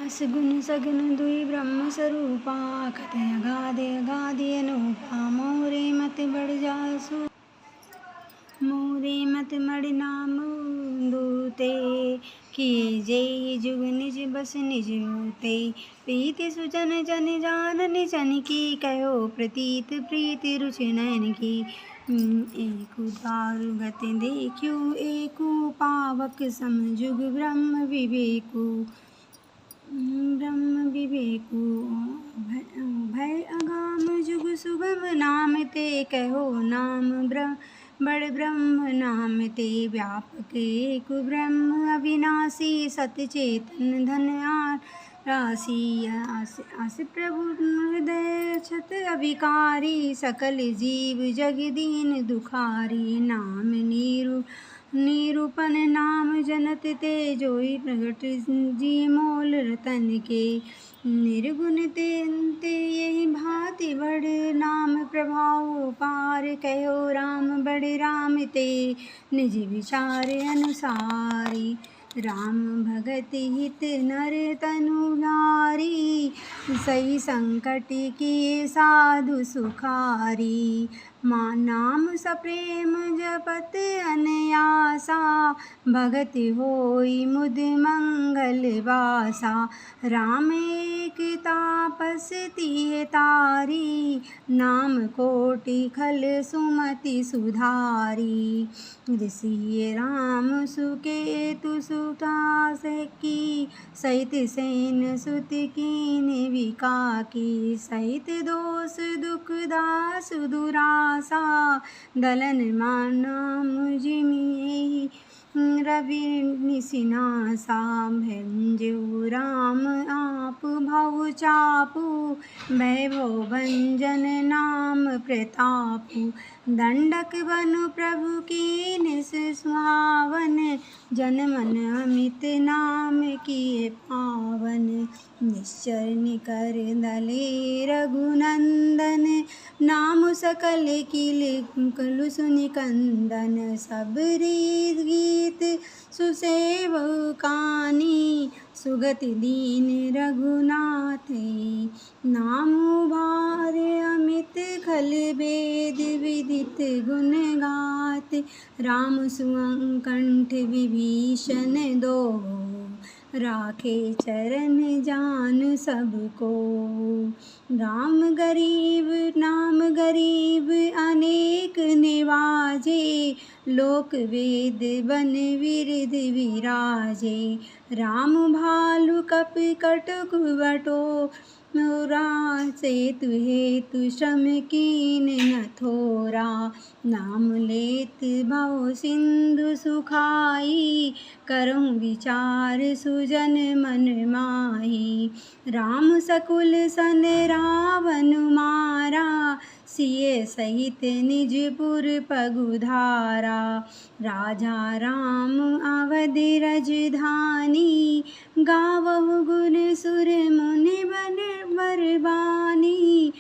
दास गुण सगुन दुई ब्रह्म स्वरूपा, कथय अगाधि अगाधि अनूपा। मोरे मत बढ़ जासु मोरे मत मड़ नाम दूते, किए जेहि जुग निज बस निज होते। प्रीति सुजन जन जान निजन की, कहो प्रतीत प्रीति रुचि नयन की। एकु दारु गति देखियु एकु, पावक सम जुग ब्रह्म विवेकु। भय अगाम जुग सुगम नाम ते, कहो नाम बड़ ब्रह्म नाम ते। व्यापक एक ब्रह्म अविनाशी, सतचेतन धन राशि। अस प्रभु हृदय छत अविकारी, सकल जीव जग दीन दुखारी। नाम निरूपण नाम जनत ते, जोई प्रगट जी मोल रतन के। निर्गुण ते यही भांति बड़, नाम प्रभाव पार। कहो राम बड़ राम ते, निज विचार अनुसारी। राम भगत हित नर तनु नारी, सही संकट किए साधु सुखारी। नाम सप्रेम जपत अनयासा, भगत होई मुद मंगल वासा। राम एक तापस तिय तारी, नाम कोटि खल सुमति सुधारी। ऋषि राम सुकेतु सुता की, सहित सेन सुत कीन विकाकी। सहित दोष दुख दासु दुरासा, दलन नाम जिमिहि रवि निसिनासा। भंजऊ राम आप भव चापू, वैभव भंजन नाम प्रतापु। दंडक बनु प्रभु कीन सुहावन, जन मन अमित नाम किए पावन। निश्चर निकर दले रघुनंदन, नाम सकल किल कुल सुनिकंदन। सब रीत गीत सुसेवकानी, सुगति दीन रघुनाथै। नाम उबारे अमित खल वेद, विदित गुण गात। राम सुअंकंठ विभीषण दो, राखे चरण जान सबको। नाम गरीब अनेक निवाजे, लोक वेद बन विरध विराजे। राम भालु कपि कटक बटो, सेतु हेतु श्रम कीन न थोरा। नाम लेत भव सिंधु सुखाई, करहु विचार सुजन मन माही। राम सकुल सन रावण मारा, सिय सहित निजपुर पगुधारा। राजा राम अवधि राजधानी, गावहु गुण सुर मुनि बरबानी।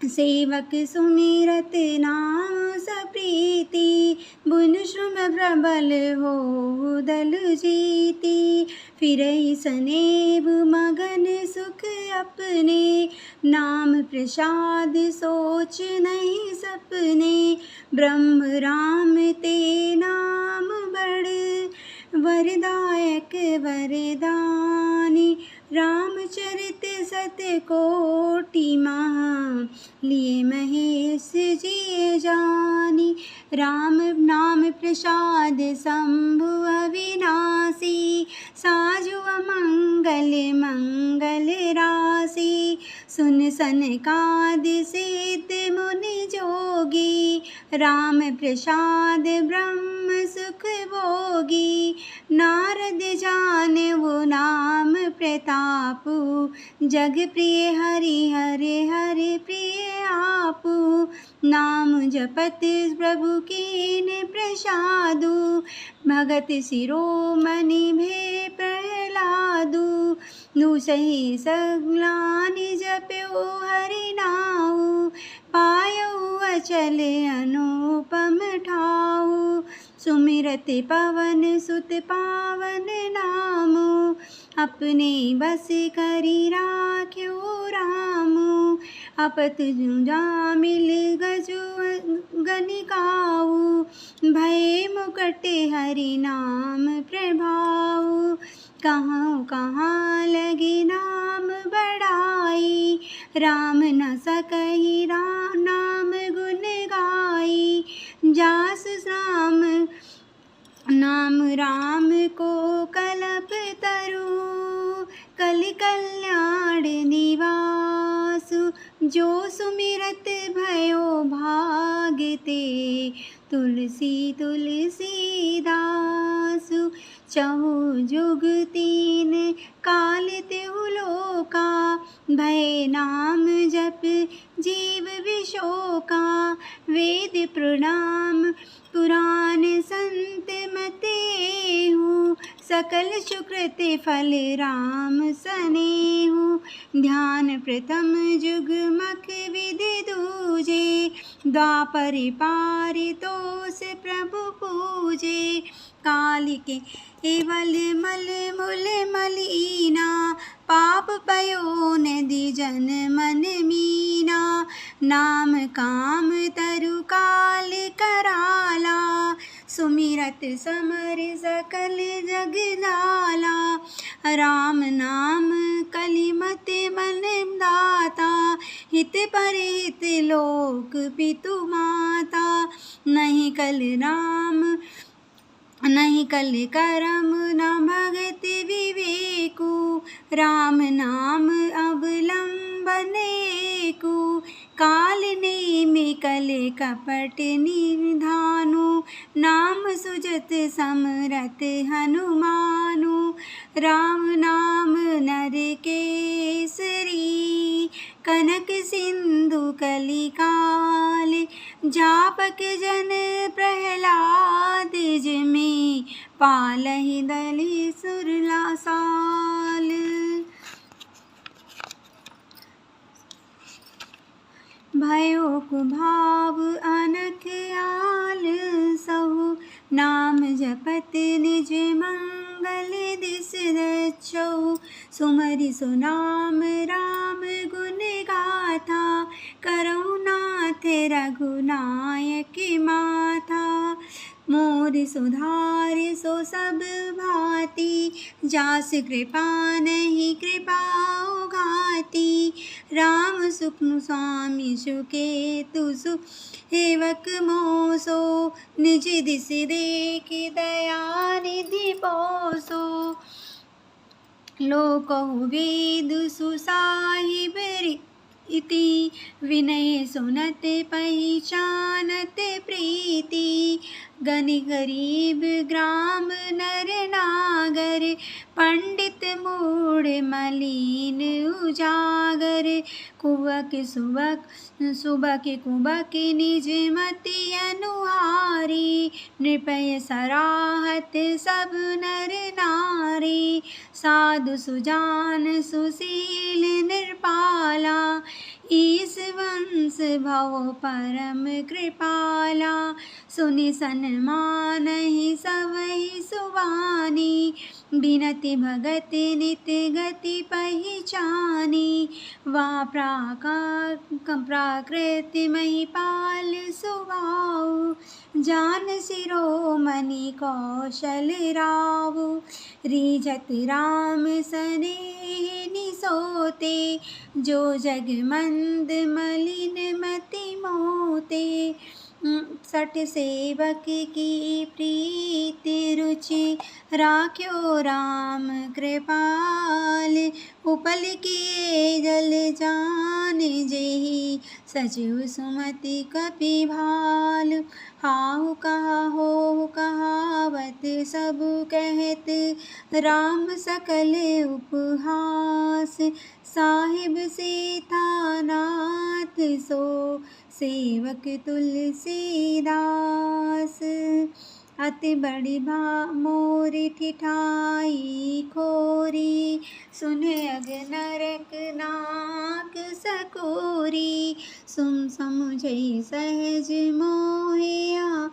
सेवक सुमिरत नाम सप्रीति, बुन श्रुम प्रबल होहु दल जीति। फिरहि सनेब मगन सुख अपने, नाम प्रसाद सोच नहीं सपने। ब्रह्म राम ते नाम बड़, वरदायक वरदानी। रामचरित सत कोटि महा, लिए महेश जिय जानी। राम नाम प्रसाद शंभु अविनाशी, साजु अमंगल मंगल राशि। सुन सनकादि सिद्ध मुनि जोगी, राम प्रसाद ब्रह्म सुख भोगी। नारद जानेउ नाम प्रतापु, जग प्रिय हरि हरि हरि प्रिय आपु। नाम जपत प्रभु कीन प्रसादु, भगत शिरोमणि भे प्रहलादु। सही सगलानि जप्यो हरि नाउ, पायउ अचल अनुपम ठाउ। सुमिरत पवन सुत पावन नाम, अपने बस करी राख्यो राम। अपत जामिल गजु गनिकाऊ, भय मुकट हरि नाम प्रभाऊ। कहाँ कहाँ लगे नाम बढ़ाई, राम न सकहि नाम गुण गाई। जास नाम राम को कलप तरु, कल कल्याण निवासु। जो सुमिरत भयो भागते, तुलसी तुलसी दासु। चहु जुग तीन काल तेहु लोका, भय नाम जप जीव विशोका। वेद प्रणाम पुराण संत मतेहु, सकल सुकृत फल राम सनेहु। ध्यान प्रथम जुग मख विधि दूजे, द्वापर पारितोष प्रभु पूजे। काल के केवल मल मूल मलीना, पाप पयो नदि जन मन मीना। नाम काम तरु काल कराला, सुमिरत समर सकल जग लाला। राम नाम कलिमत मन दाता, हित पर हित लोक पितु माता। नहीं कल राम नहीं कल करम न भगत विवेकु, राम नाम अवलंबनेकु। काल नेम कल कपट निधानु, नाम सुजत समरथ हनुमानु। राम नाम नर केसरी, कनक सिंधु कलिकाल। जापक जन प्रहलाद जिमि, पालहि दलि सुरलासाल। भयो कुभाव अनख आल सहु, नाम जपत निज मंगल दिस रक्षौ। सुमरि सुनाम राम गुण गाथा, करौ नाथ रघुनायक माथा। मोर सुधार सो सब भांति, जास कृपा नहीं कृपाओ घाती। राम सुख्नु स्वामी सुकेतु सेवक मोसो, निज दिस देख दया निधि पोसो। लोकहु वेद सुसाहिब इति, विनय सुनत पहिचानत प्रीति। गनि गरीब ग्राम नर नागर, पंडित मूढ़ मलीन उजागर। कुबक सुबक कुबक निज मति अनुहारी, नृपय सराहत सब नर नारी। साधु सुजान सुशील निर्पाला, ईश वंश भव परम कृपाला। सुनि सन्मानहि सबहि सुबानी, बिनति भगत नित गति पहिचानी। वा प्राकृति महिपाल सुभाऊ, जान शिरोमणि कौशल रावु। रीझत राम सनेह निसोते, जो जग मंद मलिन मति मोते। सठ सेवक की प्रीति रुचि, राख्यो राम कृपाल। उपल किए जल जान जेहि, सचिव सुमति कपि भाल। हाहु कहा होहु कहावत सबु कहत, राम सकल उपहास। साहिब सीता नाथ सो, सेवक तुलसीदास। अति बड़ी मोरी ठिठाई खोरी, सुने अग नरक नाक सकोरी। सुम समुझई सहज मोहिया,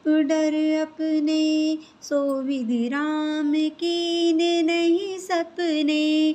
डर अपने, सो विधि राम कीन नहीं सपने।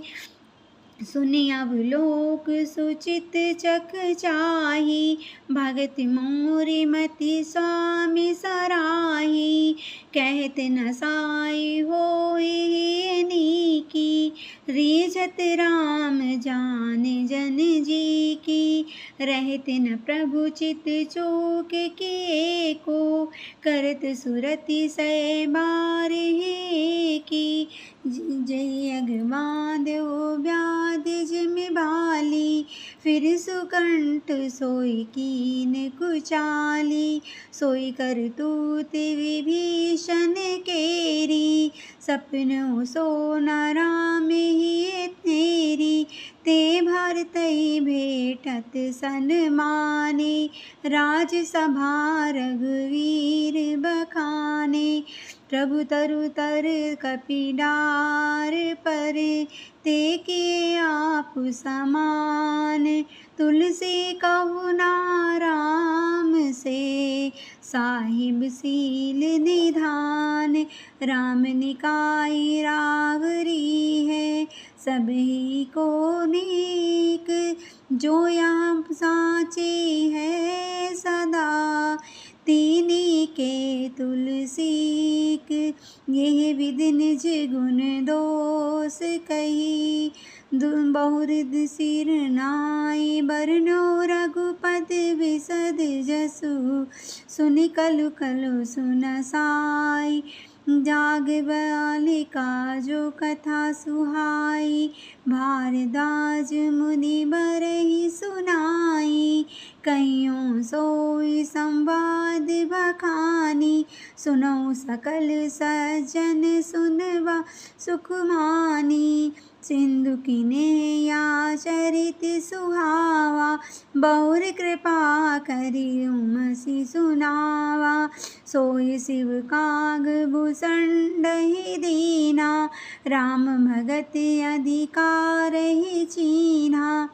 सुनि अवलोक सुचित चक चाही, भगत मोरि मति स्वामी सराही। कहत न साई होई नीकी, रीझत राम जान जन जी की। रहत न प्रभु चित चोक किए को, करत सुरति सै बार हे की। जय अगवाद ओ व्याध जिम बाली, फिर सुकंठ सोई कीन कुचाली। सोई करतूत विभीषण केरी, सपनों सोना राम ही तेरी। ते भरतई भेटत सन्माने, राजसभा रघुवीर बखाने। प्रभु तरु तर कपिडार पर, ते किए आप समान। तुलसी कहो ना राम से, साहिब सील निधान। राम निकाई रावरी है, सभी को नीक। जो यहाँ साँचे है सदा, तीनी के तुलसीक। यह विधि निज गुण दोष कही, बहुरिद सिर नाई। बरनो रघुपत विशद जसु, सुनि कलु कलु सुन साई। जाग बालिका जो कथा सुहाई, भारद्वाज मुनि बरहि सुनाई। कहियों सोई संवाद बखानी, सुनौ सकल सज्जन सुनवा सुख मानी। सिंधु किने या चरित सुहावा, बहुर कृपा करि उमसी सुनावा। सोई शिव काग भूषण ही दीना, राम भगत अधिकार ही चीन्हा।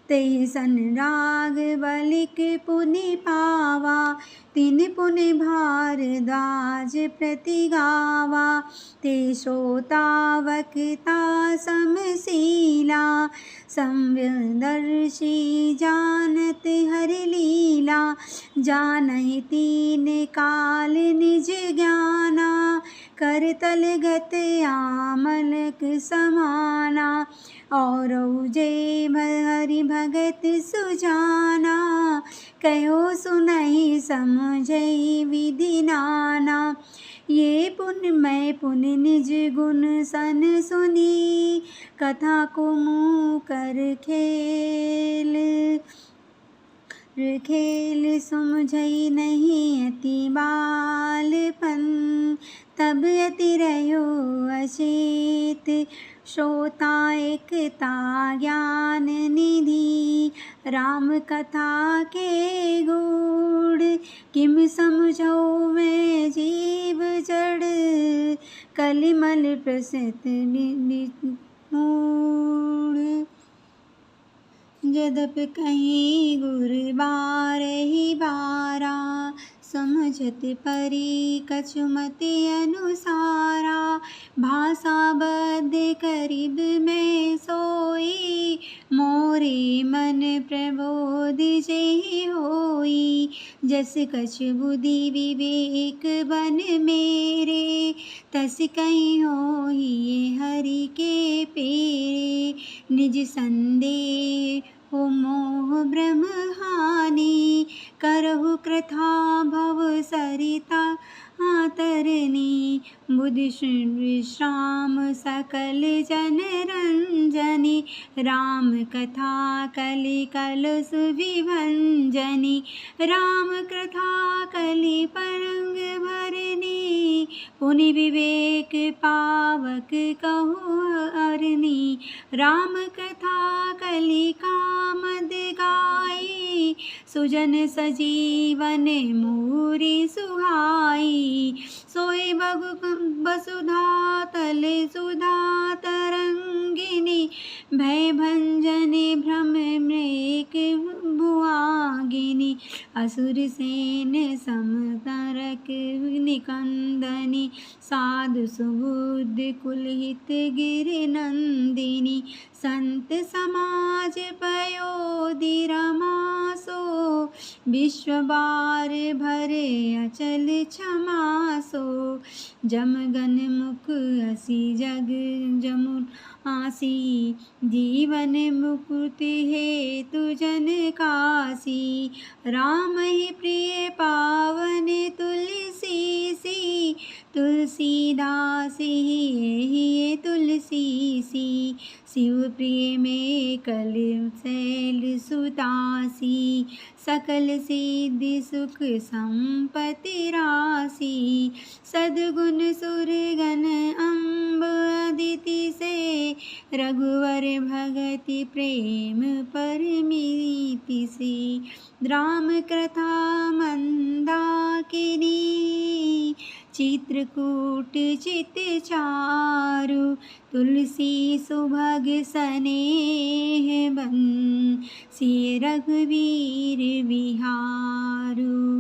ते सन राग बलिक पुनि पावा, तिन पुनि भारद्वाज प्रति गावा। ते श्रोतावक्ता समशीला, संव्यदर्शी जानत हरि लीला। जानहि तीन काल निज ज्ञाना, करतल गत आमलक समाना। और जे हरि भगत सुजाना, कहो सुनहि समझै विधि नाना। ये पुण्य मैं पुण्य निज गुण सन सुनी, कथा को मुँह कर खेल। खेल समझई नहीं अति बालपन, तब अति रहो अचेत। श्रोता एकता ज्ञान निधि, राम कथा के गूढ़। किम समझो मैं जीव जड़, कलिमल प्रसत मूढ़। यद्यपि कहीं गुर बारहि बारा, समझत परी कछुमति अनुसारा। भाषा बद्ध करिब में सोई, मोरे मन प्रबोध जेहि होई। जस कछु बुद्धि विवेक बन मेरे, तस कहीं होई ये हरि के पेरे। निज संदेह हो मोह ब्रह्म हानि, करहु कृथा भव सरिता तरनी। बुद्धि विश्राम सकल जन रंजनी, राम कथा कलि कलुष विभंजनी। राम कथा कलि परंग भरनी, पुनि विवेक पावक कहो अरनी। राम कथा कलि कामद गाई, सुजन सजीवन मूरी सुहाई। सोई वसुधा तल सुधा तरंगिनी, भय भंजनी भ्रम मृक भुआगिनी। असुर सेन समतरक निकंदनी साधु सुबुद्ध कुलहित गिर नंदिनी संत समाज पयोधि रमासो विश्वबार भरे अचल क्षमासो जमगन मुख असी जग जमुन आसी जीवन मुकुति हेतु जन कासी राम ही प्रिय पावन तुलसी सी तुलसीदास ही तुलसी सी शिव प्रिय में कल शैल सुतासी सकल सिद्धि सुख संपत्ति राशि सद्गुण सुरगण अम्ब अदिति से रघुवर भगति प्रेम परमीति से राम कथा मंदाकिनी चित्रकूट चित चारु तुलसी सुभग स्नेह बन श्री रघुवीर विहारु।